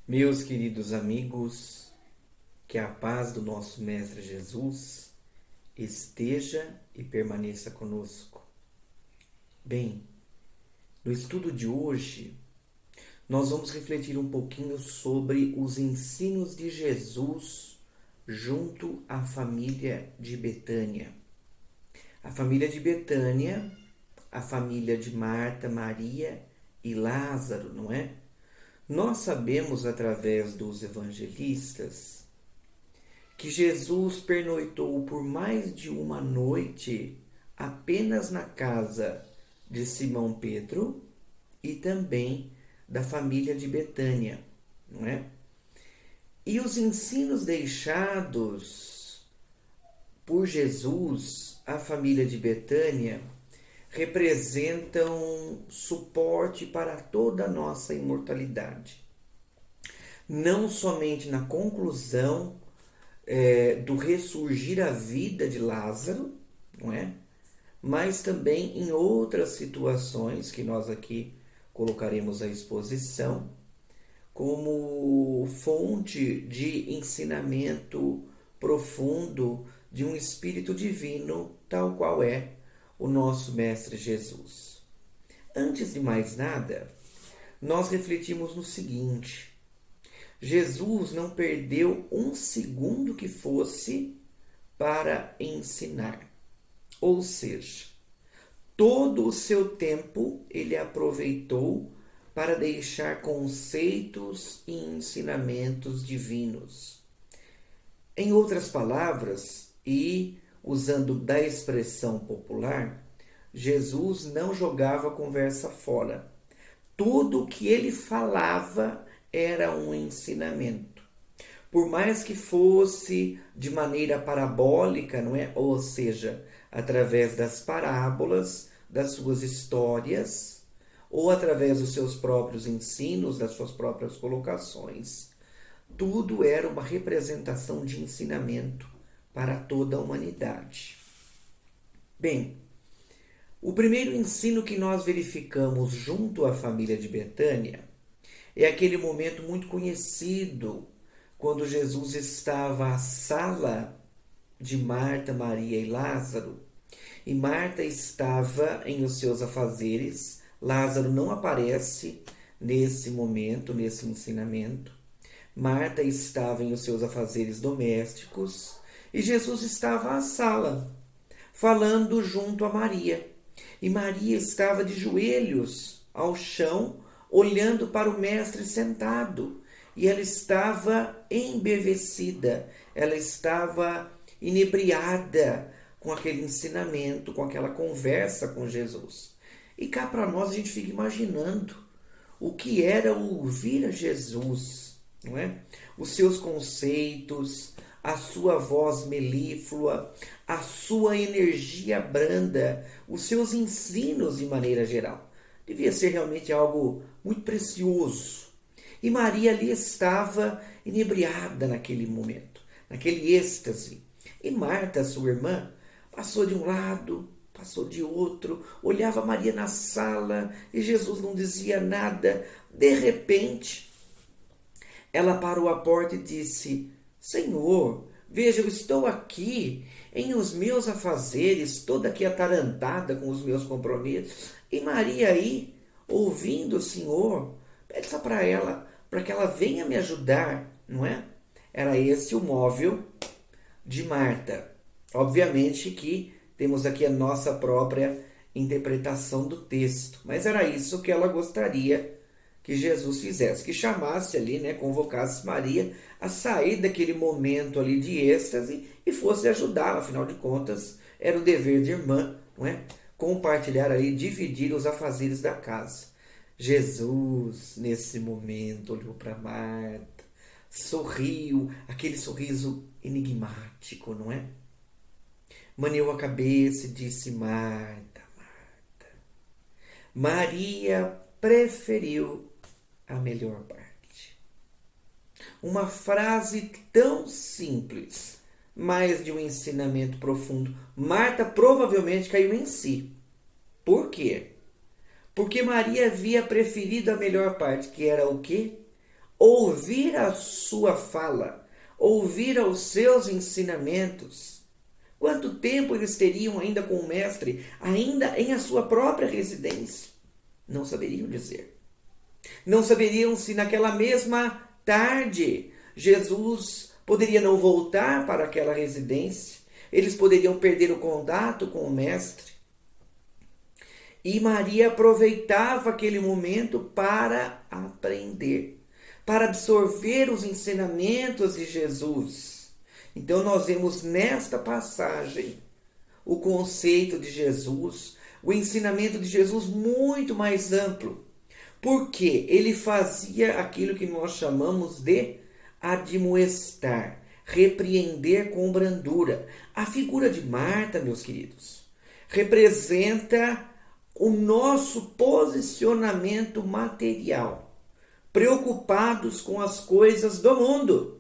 Meus queridos amigos, que a paz do nosso Mestre Jesus esteja e permaneça conosco. Bem, no estudo de hoje, nós vamos refletir um pouquinho sobre os ensinos de Jesus junto à família de Betânia. A família de Betânia, a família de Marta, Maria e Lázaro, não é? Nós sabemos através dos evangelistas que Jesus pernoitou por mais de uma noite apenas na casa de Simão Pedro e também da família de Betânia, não é? E os ensinos deixados por Jesus à família de Betânia representam suporte para toda a nossa imortalidade. Não somente na conclusão do ressurgir à vida de Lázaro, não é? Mas também em outras situações que nós aqui colocaremos à exposição, como fonte de ensinamento profundo de um Espírito divino, tal qual é o nosso Mestre Jesus. Antes de mais nada, nós refletimos no seguinte: Jesus não perdeu um segundo que fosse para ensinar. Ou seja, todo o seu tempo ele aproveitou para deixar conceitos e ensinamentos divinos. Em outras palavras, e usando da expressão popular, Jesus não jogava a conversa fora. Tudo o que ele falava era um ensinamento. Por mais que fosse de maneira parabólica, não é? Ou seja, através das parábolas, das suas histórias, ou através dos seus próprios ensinos, das suas próprias colocações, tudo era uma representação de ensinamento para toda a humanidade. Bem, o primeiro ensino que nós verificamos junto à família de Betânia é aquele momento muito conhecido quando Jesus estava à sala de Marta, Maria e Lázaro, e Marta estava em os seus afazeres. Lázaro não aparece nesse momento, nesse ensinamento. Marta estava em os seus afazeres domésticos e Jesus estava à sala, falando junto a Maria. E Maria estava de joelhos ao chão, olhando para o Mestre sentado. E ela estava embevecida, ela estava inebriada com aquele ensinamento, com aquela conversa com Jesus. E cá para nós a gente fica imaginando o que era ouvir a Jesus, não é? Os seus conceitos, a sua voz melíflua, a sua energia branda, os seus ensinos de maneira geral. Devia ser realmente algo muito precioso. E Maria ali estava inebriada naquele momento, naquele êxtase. E Marta, sua irmã, passou de um lado, passou de outro, olhava Maria na sala e Jesus não dizia nada. De repente, ela parou à porta e disse: Senhor, veja, eu estou aqui em os meus afazeres, toda aqui atarantada com os meus compromissos. E Maria aí, ouvindo o Senhor, peça para ela, para que ela venha me ajudar, não é? Era esse o móvel de Marta. Obviamente que temos aqui a nossa própria interpretação do texto, mas era isso que ela gostaria que Jesus fizesse, que chamasse ali, né, convocasse Maria a sair daquele momento ali de êxtase e fosse ajudá-la, afinal de contas, era o dever de irmã, não é? Compartilhar ali, dividir os afazeres da casa. Jesus, nesse momento, olhou para Marta, sorriu, aquele sorriso enigmático, não é? Maneou a cabeça e disse: Marta, Marta, Maria preferiu a melhor parte. Uma frase tão simples, mas de um ensinamento profundo. Marta provavelmente caiu em si. Por quê? Porque Maria havia preferido a melhor parte, que era o quê? ouvir a sua fala, ouvir os seus ensinamentos. Quanto tempo eles teriam ainda com o mestre, ainda em a sua própria residência? Não saberiam dizer. Não saberiam se naquela mesma tarde Jesus poderia não voltar para aquela residência. Eles poderiam perder o contato com o mestre. E Maria aproveitava aquele momento para aprender, para absorver os ensinamentos de Jesus. Então nós vemos nesta passagem o conceito de Jesus, o ensinamento de Jesus muito mais amplo. Porque ele fazia aquilo que nós chamamos de admoestar, repreender com brandura. A figura de Marta, meus queridos, representa o nosso posicionamento material, preocupados com as coisas do mundo,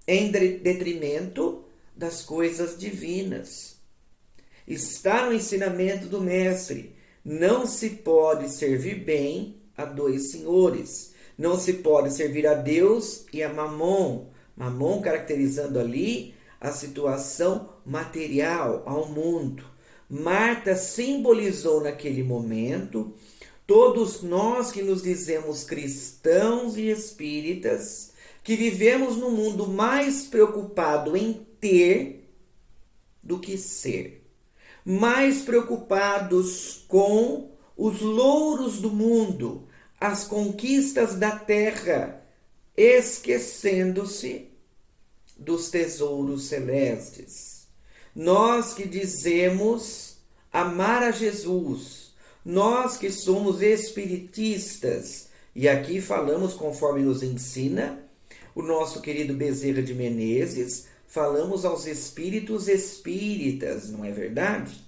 em detrimento das coisas divinas. Está no ensinamento do Mestre: não se pode servir bem a dois senhores. Não se pode servir a Deus e a Mamon. Mamon caracterizando ali a situação material, ao mundo. Marta simbolizou naquele momento todos nós que nos dizemos cristãos e espíritas, que vivemos num mundo mais preocupado em ter do que ser, mais preocupados com os louros do mundo, as conquistas da terra, esquecendo-se dos tesouros celestes. Nós que dizemos amar a Jesus, nós que somos espiritistas, e aqui falamos conforme nos ensina o nosso querido Bezerra de Menezes, falamos aos espíritos espíritas, não é verdade?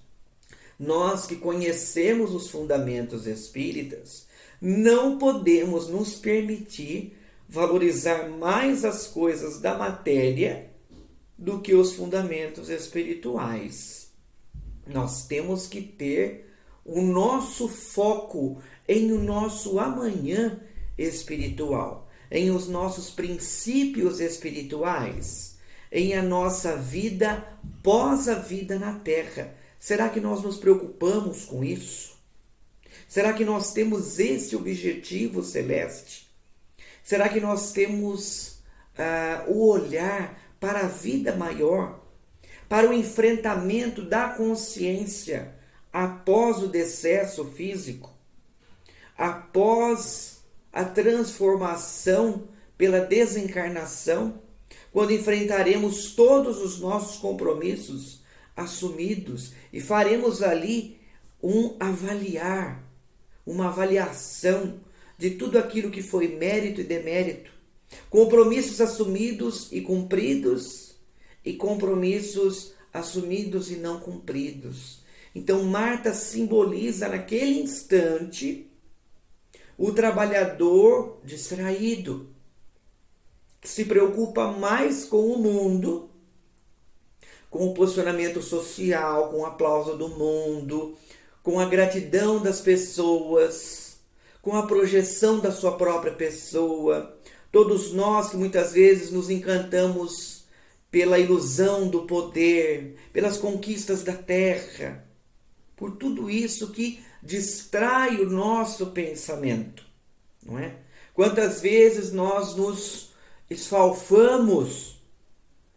Nós que conhecemos os fundamentos espíritas, não podemos nos permitir valorizar mais as coisas da matéria do que os fundamentos espirituais. Nós temos que ter o nosso foco em o nosso amanhã espiritual, em os nossos princípios espirituais, em a nossa vida pós a vida na Terra. Será que nós nos preocupamos com isso? Será que nós temos esse objetivo celeste? Será que nós temos o olhar para a vida maior, para o enfrentamento da consciência após o decesso físico, após a transformação pela desencarnação, quando enfrentaremos todos os nossos compromissos assumidos e faremos ali uma avaliação de tudo aquilo que foi mérito e demérito, compromissos assumidos e cumpridos e compromissos assumidos e não cumpridos. Então Marta simboliza naquele instante o trabalhador distraído, que se preocupa mais com o mundo, com o posicionamento social, com o aplauso do mundo, com a gratidão das pessoas, com a projeção da sua própria pessoa. Todos nós que muitas vezes nos encantamos pela ilusão do poder, pelas conquistas da terra, por tudo isso que distrai o nosso pensamento, não é? Quantas vezes nós nos esfalfamos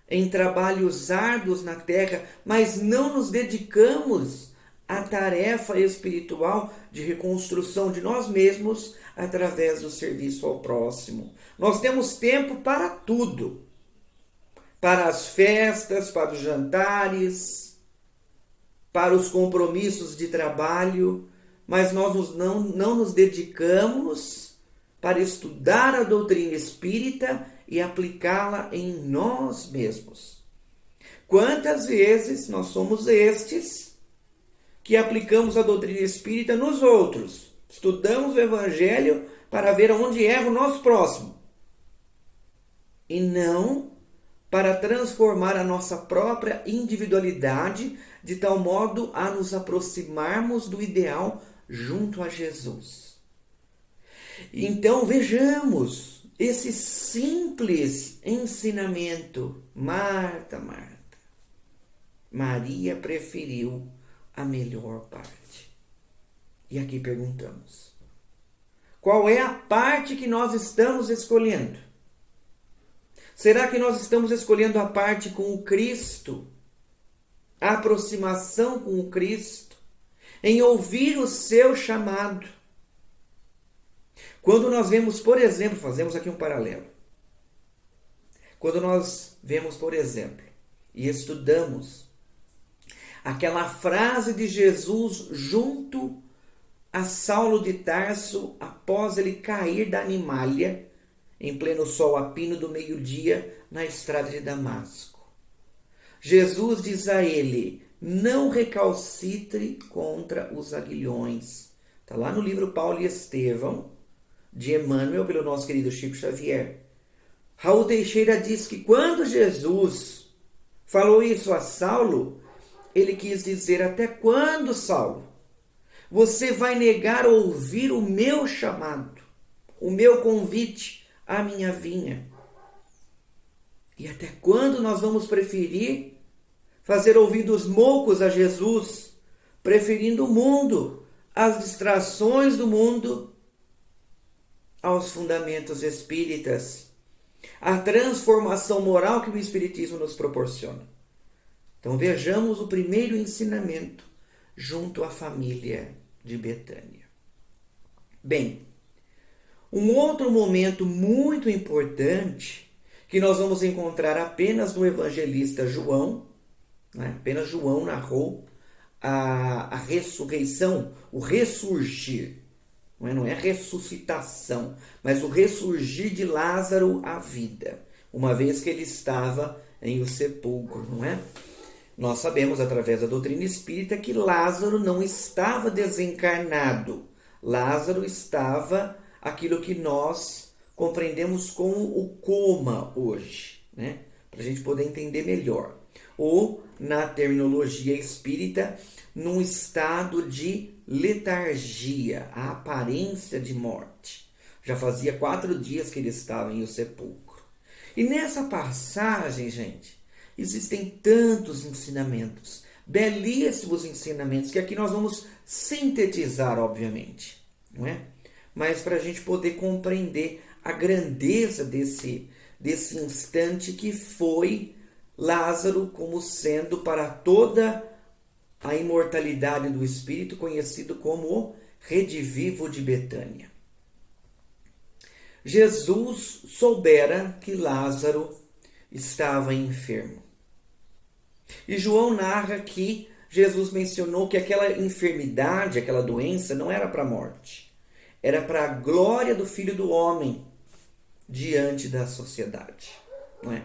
em trabalhos árduos na terra, mas não nos dedicamos à tarefa espiritual de reconstrução de nós mesmos através do serviço ao próximo. Nós temos tempo para tudo, para as festas, para os jantares, para os compromissos de trabalho, mas nós não nos dedicamos para estudar a doutrina espírita e aplicá-la em nós mesmos. Quantas vezes nós somos estes que aplicamos a doutrina espírita nos outros? Estudamos o Evangelho para ver onde erra o nosso próximo e não para transformar a nossa própria individualidade de tal modo a nos aproximarmos do ideal junto a Jesus. Então vejamos esse simples ensinamento: Marta, Marta, Maria preferiu a melhor parte. E aqui perguntamos: qual é a parte que nós estamos escolhendo? Será que nós estamos escolhendo a parte com o Cristo? A aproximação com o Cristo? Em ouvir o seu chamado? Quando nós vemos, por exemplo, fazemos aqui um paralelo. Quando nós vemos, por exemplo, e estudamos aquela frase de Jesus junto a Saulo de Tarso após ele cair da animalha em pleno sol a pino do meio-dia na estrada de Damasco. Jesus diz a ele: não recalcitre contra os aguilhões. Está lá no livro Paulo e Estevão, de Emmanuel, pelo nosso querido Chico Xavier. Raul Teixeira diz que quando Jesus falou isso a Saulo, ele quis dizer: até quando, Saulo, você vai negar ouvir o meu chamado, o meu convite à minha vinha? E até quando nós vamos preferir fazer ouvidos moucos a Jesus, preferindo o mundo, as distrações do mundo, aos fundamentos espíritas, a transformação moral que o Espiritismo nos proporciona? Então vejamos o primeiro ensinamento junto à família de Betânia. Bem, um outro momento muito importante que nós vamos encontrar apenas no evangelista João, né? Apenas João narrou a ressurreição, o ressurgir. Não é ressuscitação, mas o ressurgir de Lázaro à vida, uma vez que ele estava em o sepulcro, não é? Nós sabemos, através da doutrina espírita, que Lázaro não estava desencarnado. Lázaro estava aquilo que nós compreendemos como o coma hoje, né? Para a gente poder entender melhor. Ou, na terminologia espírita, num estado de letargia, a aparência de morte. Já fazia 4 dias que ele estava em o sepulcro. E nessa passagem, gente, existem tantos ensinamentos, belíssimos ensinamentos, que aqui nós vamos sintetizar, obviamente, não é? Mas para a gente poder compreender a grandeza desse instante que foi Lázaro, como sendo para toda a imortalidade do espírito conhecido como o redivivo de Betânia. Jesus soubera que Lázaro estava enfermo. E João narra que Jesus mencionou que aquela enfermidade, aquela doença, não era para a morte. Era para a glória do Filho do Homem diante da sociedade, não é?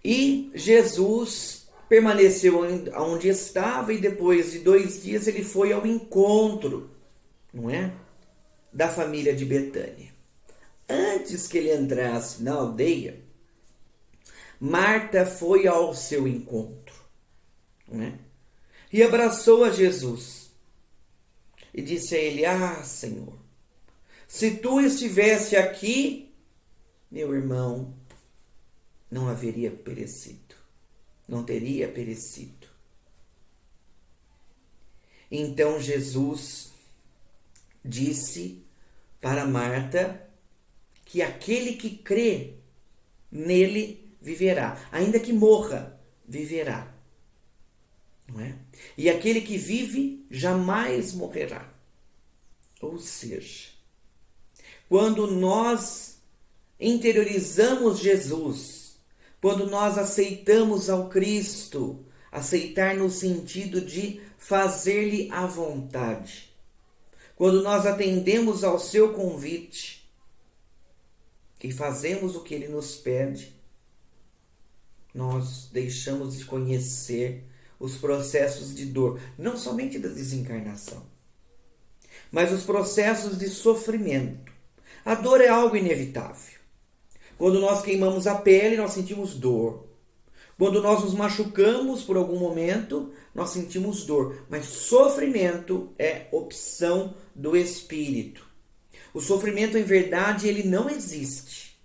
E Jesus permaneceu onde estava e depois de 2 dias ele foi ao encontro, não é? Da família de Betânia. Antes que ele entrasse na aldeia, Marta foi ao seu encontro, não é? E abraçou a Jesus e disse a ele: ah, Senhor, se tu estivesse aqui, meu irmão não haveria perecido, não teria perecido. Então Jesus disse para Marta que aquele que crê nele viverá, ainda que morra, viverá, não é? E aquele que vive jamais morrerá. Ou seja, quando nós interiorizamos Jesus, quando nós aceitamos ao Cristo, aceitar no sentido de fazer-lhe a vontade, quando nós atendemos ao seu convite e fazemos o que ele nos pede, nós deixamos de conhecer os processos de dor, não somente da desencarnação, mas os processos de sofrimento. A dor é algo inevitável. Quando nós queimamos a pele, nós sentimos dor. Quando nós nos machucamos por algum momento, nós sentimos dor. Mas sofrimento é opção do espírito. O sofrimento, em verdade, ele não existe.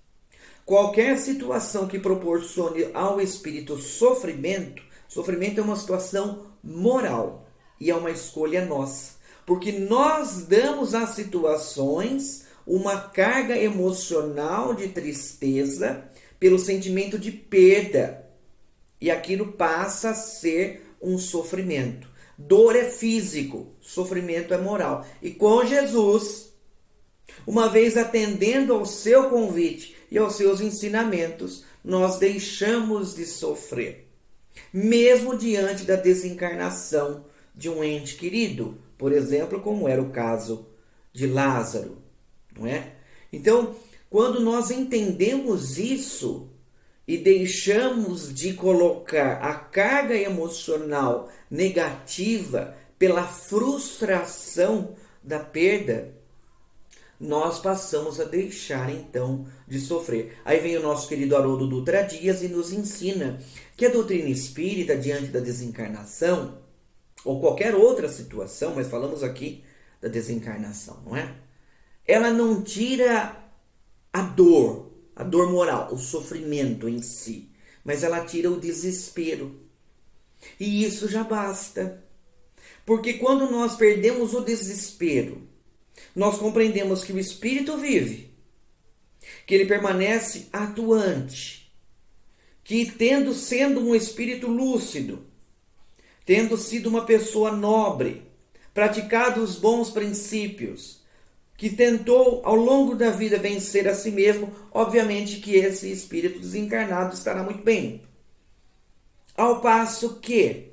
Qualquer situação que proporcione ao espírito sofrimento, sofrimento é uma situação moral e é uma escolha nossa. Porque nós damos às situações uma carga emocional de tristeza pelo sentimento de perda. E aquilo passa a ser um sofrimento. Dor é físico, sofrimento é moral. E com Jesus, uma vez atendendo ao seu convite e aos seus ensinamentos, nós deixamos de sofrer. Mesmo diante da desencarnação de um ente querido, por exemplo, como era o caso de Lázaro, não é? Então, quando nós entendemos isso e deixamos de colocar a carga emocional negativa pela frustração da perda, nós passamos a deixar então de sofrer. Aí vem o nosso querido Haroldo Dutra Dias e nos ensina que a doutrina espírita, diante da desencarnação, ou qualquer outra situação, mas falamos aqui da desencarnação, não é? Ela não tira a dor moral, o sofrimento em si, mas ela tira o desespero. E isso já basta. Porque quando nós perdemos o desespero, nós compreendemos que o espírito vive, que ele permanece atuante, que sendo um espírito lúcido, tendo sido uma pessoa nobre, praticado os bons princípios, que tentou ao longo da vida vencer a si mesmo, obviamente que esse espírito desencarnado estará muito bem. Ao passo que,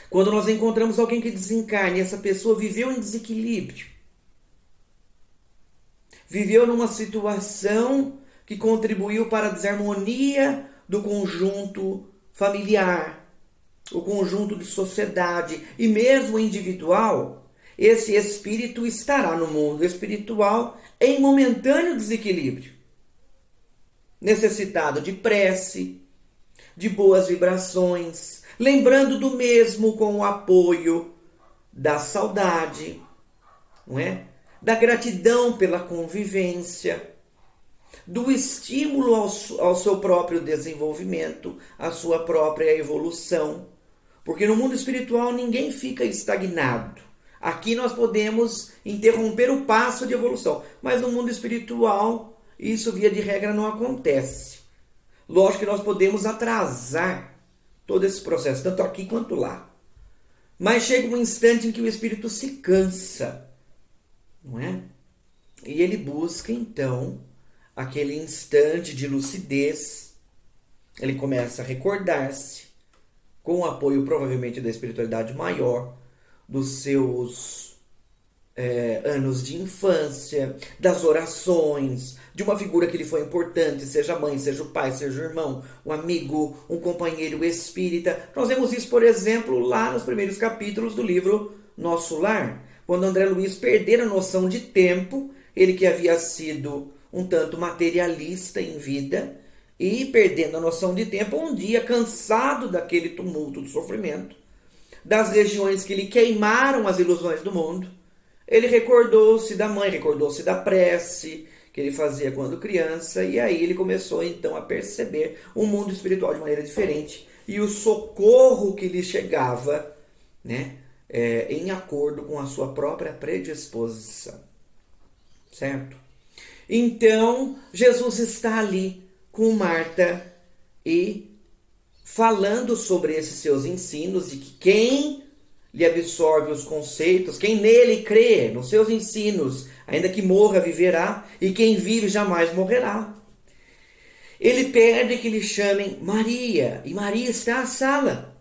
quando nós encontramos alguém que desencarna e essa pessoa viveu em desequilíbrio, viveu numa situação que contribuiu para a desarmonia do conjunto familiar, o conjunto de sociedade e mesmo individual, esse espírito estará no mundo espiritual em momentâneo desequilíbrio, necessitado de prece, de boas vibrações, lembrando do mesmo com o apoio da saudade, não é? Da gratidão pela convivência, do estímulo ao seu próprio desenvolvimento, à sua própria evolução. Porque no mundo espiritual ninguém fica estagnado. Aqui nós podemos interromper o passo de evolução, mas no mundo espiritual isso via de regra não acontece. Lógico que nós podemos atrasar todo esse processo, tanto aqui quanto lá. Mas chega um instante em que o espírito se cansa, não é? E ele busca então aquele instante de lucidez. Ele começa a recordar-se, com o apoio provavelmente da espiritualidade maior, dos seus anos de infância, das orações, de uma figura que lhe foi importante, seja a mãe, seja o pai, seja o irmão, um amigo, um companheiro espírita. Nós vemos isso, por exemplo, lá nos primeiros capítulos do livro Nosso Lar, quando André Luiz perdera a noção de tempo, ele que havia sido um tanto materialista em vida, e perdendo a noção de tempo, um dia, cansado daquele tumulto do sofrimento, das regiões que lhe queimaram as ilusões do mundo, ele recordou-se da mãe, recordou-se da prece que ele fazia quando criança, e aí ele começou então a perceber o mundo espiritual de maneira diferente, e o socorro que lhe chegava, né, em acordo com a sua própria predisposição. Certo? Então, Jesus está ali com Marta e falando sobre esses seus ensinos, de que quem lhe absorve os conceitos, quem nele crê, nos seus ensinos, ainda que morra, viverá, e quem vive jamais morrerá. Ele pede que lhe chamem Maria, e Maria está à sala,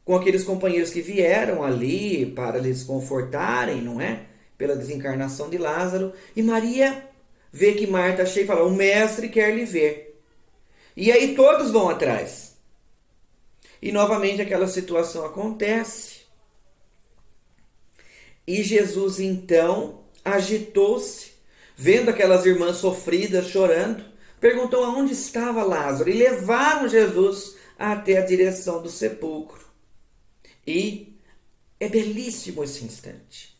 com aqueles companheiros que vieram ali para lhes confortarem, não é? Pela desencarnação de Lázaro, e Maria vê que Marta chega e fala: o mestre quer lhe ver. E aí todos vão atrás. E novamente aquela situação acontece. E Jesus então agitou-se, vendo aquelas irmãs sofridas chorando, perguntou aonde estava Lázaro, e levaram Jesus até a direção do sepulcro. E é belíssimo esse instante,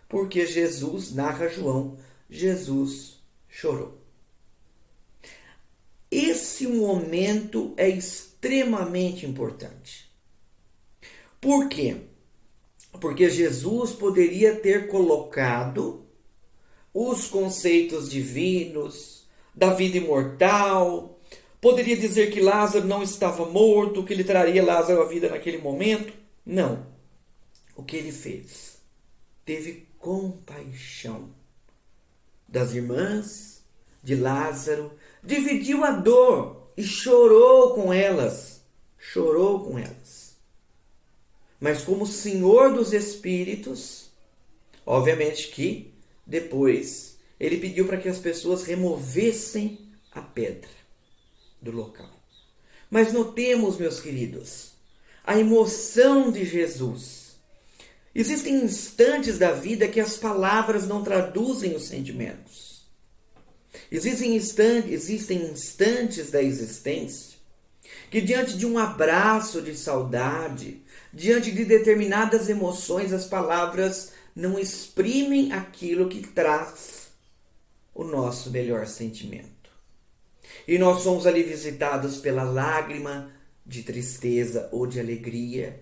porque Jesus, narra João, Jesus chorou. Esse momento é extremamente importante. Por quê? Porque Jesus poderia ter colocado os conceitos divinos da vida imortal, poderia dizer que Lázaro não estava morto, que ele traria Lázaro à vida naquele momento. Não. O que ele fez? Teve compaixão das irmãs, de Lázaro, dividiu a dor e chorou com elas. Chorou com elas. Mas como Senhor dos Espíritos, obviamente que depois ele pediu para que as pessoas removessem a pedra do local. Mas notemos, meus queridos, a emoção de Jesus. Existem instantes da vida que as palavras não traduzem os sentimentos. Existem instantes da existência que, diante de um abraço de saudade, diante de determinadas emoções, as palavras não exprimem aquilo que traz o nosso melhor sentimento. E nós somos ali visitados pela lágrima de tristeza ou de alegria,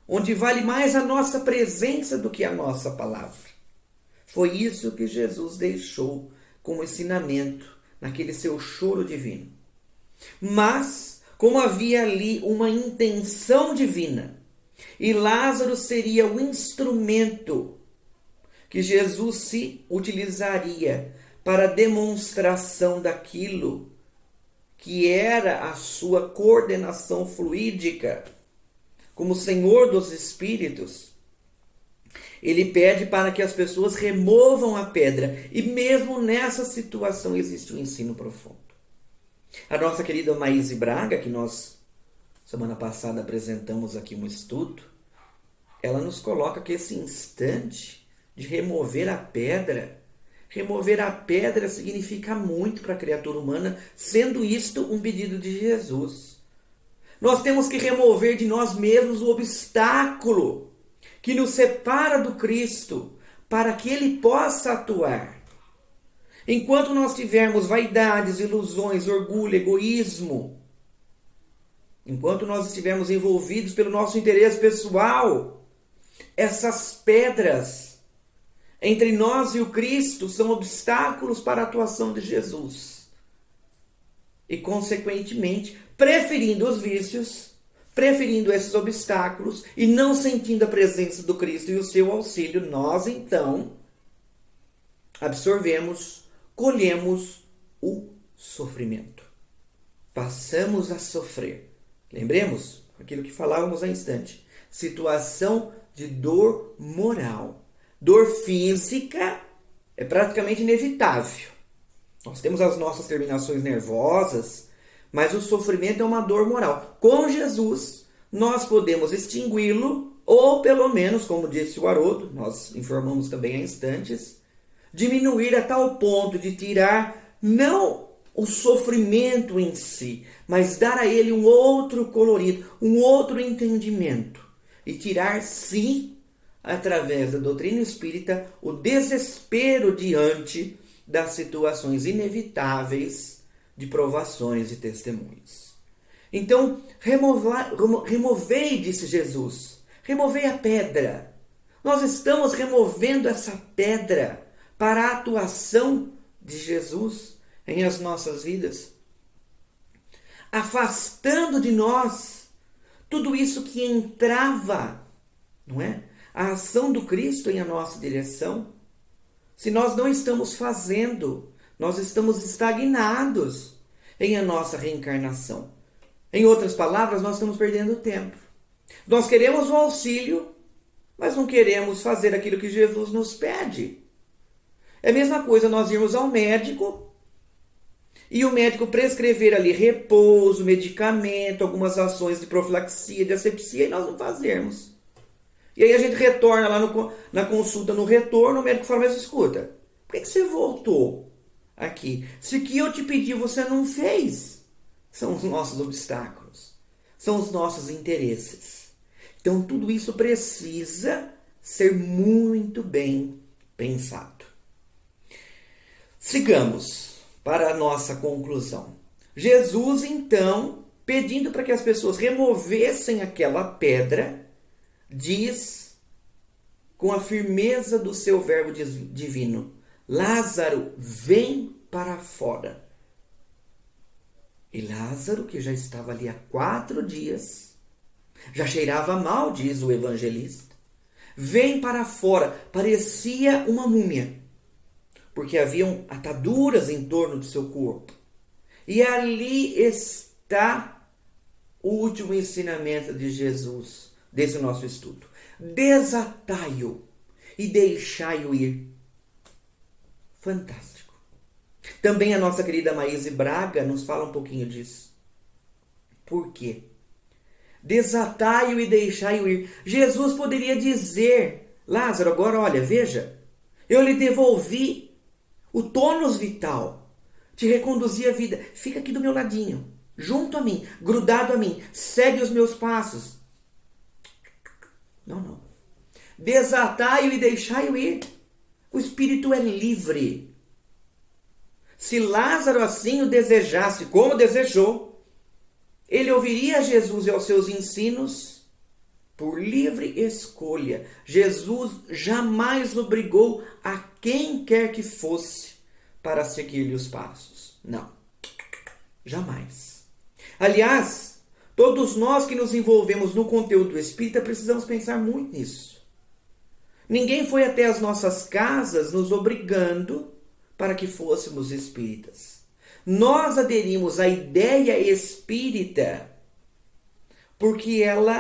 onde vale mais a nossa presença do que a nossa palavra. Foi isso que Jesus deixou como ensinamento naquele seu choro divino. Mas, como havia ali uma intenção divina, e Lázaro seria o instrumento que Jesus se utilizaria para a demonstração daquilo que era a sua coordenação fluídica, como Senhor dos Espíritos, ele pede para que as pessoas removam a pedra. E mesmo nessa situação existe um ensino profundo. A nossa querida Maíse Braga, que nós semana passada apresentamos aqui um estudo, ela nos coloca que esse instante de remover a pedra significa muito para a criatura humana, sendo isto um pedido de Jesus. Nós temos que remover de nós mesmos o obstáculo que nos separa do Cristo, para que Ele possa atuar. Enquanto nós tivermos vaidades, ilusões, orgulho, egoísmo, enquanto nós estivermos envolvidos pelo nosso interesse pessoal, essas pedras entre nós e o Cristo são obstáculos para a atuação de Jesus. E, consequentemente, preferindo os vícios, preferindo esses obstáculos e não sentindo a presença do Cristo e o seu auxílio, nós então absorvemos, colhemos o sofrimento. Passamos a sofrer. Lembremos aquilo que falávamos há instante. Situação de dor moral. Dor física é praticamente inevitável. Nós temos as nossas terminações nervosas, mas o sofrimento é uma dor moral. Com Jesus, nós podemos extingui-lo, ou pelo menos, como disse o Haroldo, nós informamos também há instantes, diminuir a tal ponto de tirar não o sofrimento em si, mas dar a ele um outro colorido, um outro entendimento. E tirar, sim, através da doutrina espírita, o desespero diante das situações inevitáveis de provações e testemunhos. Então, removei, disse Jesus, removei a pedra. Nós estamos removendo essa pedra para a atuação de Jesus em as nossas vidas, afastando de nós tudo isso que entrava, não é? A ação do Cristo em a nossa direção. Se nós não estamos fazendo, nós estamos estagnados em a nossa reencarnação. Em outras palavras, nós estamos perdendo tempo. Nós queremos o auxílio, mas não queremos fazer aquilo que Jesus nos pede. É a mesma coisa nós irmos ao médico e o médico prescrever ali repouso, medicamento, algumas ações de profilaxia, de asepsia, e nós não fazermos. E aí a gente retorna lá na consulta, no retorno, o médico fala, mas escuta, por que você voltou aqui? Se o que eu te pedi você não fez, são os nossos obstáculos, são os nossos interesses. Então tudo isso precisa ser muito bem pensado. Sigamos para a nossa conclusão. Jesus, então, pedindo para que as pessoas removessem aquela pedra, diz com a firmeza do seu verbo divino: Lázaro, vem para fora. E Lázaro, que já estava ali há 4 dias, já cheirava mal, diz o evangelista, vem para fora, parecia uma múmia, porque haviam ataduras em torno do seu corpo. E ali está o último ensinamento de Jesus, desse nosso estudo. Desatai-o e deixai-o ir. Fantástico. Também a nossa querida Maíse Braga nos fala um pouquinho disso. Por quê? Desatai-o e deixai-o ir. Jesus poderia dizer: Lázaro, agora olha, veja, eu lhe devolvi o tônus vital, te reconduzi à vida. Fica aqui do meu ladinho, junto a mim, grudado a mim, segue os meus passos. Não, não. Desatai-o e deixai-o ir. O espírito é livre. Se Lázaro assim o desejasse, como desejou, ele ouviria a Jesus e aos seus ensinos por livre escolha. Jesus jamais obrigou a quem quer que fosse para seguir-lhe os passos. Não, jamais. Aliás, todos nós que nos envolvemos no conteúdo espírita precisamos pensar muito nisso. Ninguém foi até as nossas casas nos obrigando para que fôssemos espíritas. Nós aderimos à ideia espírita porque ela